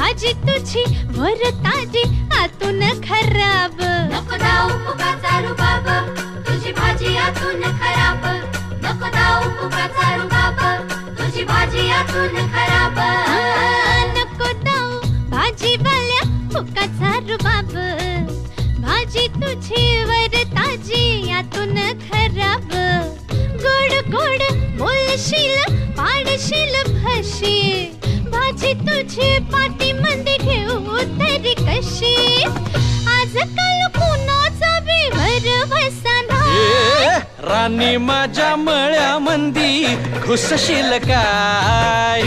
भाजी तुझी वर ताजी आतून खराब. नको दाऊ फुकाचा रुबाब, तुझी भाजी आतून खराब. नको दाऊ फुकाचा रुबाब, तुझी भाजी आतून खराब. नको दाऊ भाजीवाल्या फुकाचा रुबाब, भाजी तुझी वर ताजी आतून खराब. गोड गोड बोलशील पाडशील भशी, भाजी तुझी पाटी मंदी घेऊ तरी कशी. आजकाल कुणाचा बिवर वसाना, राणी माझ्या मळ्यामंदी घुसशील काय.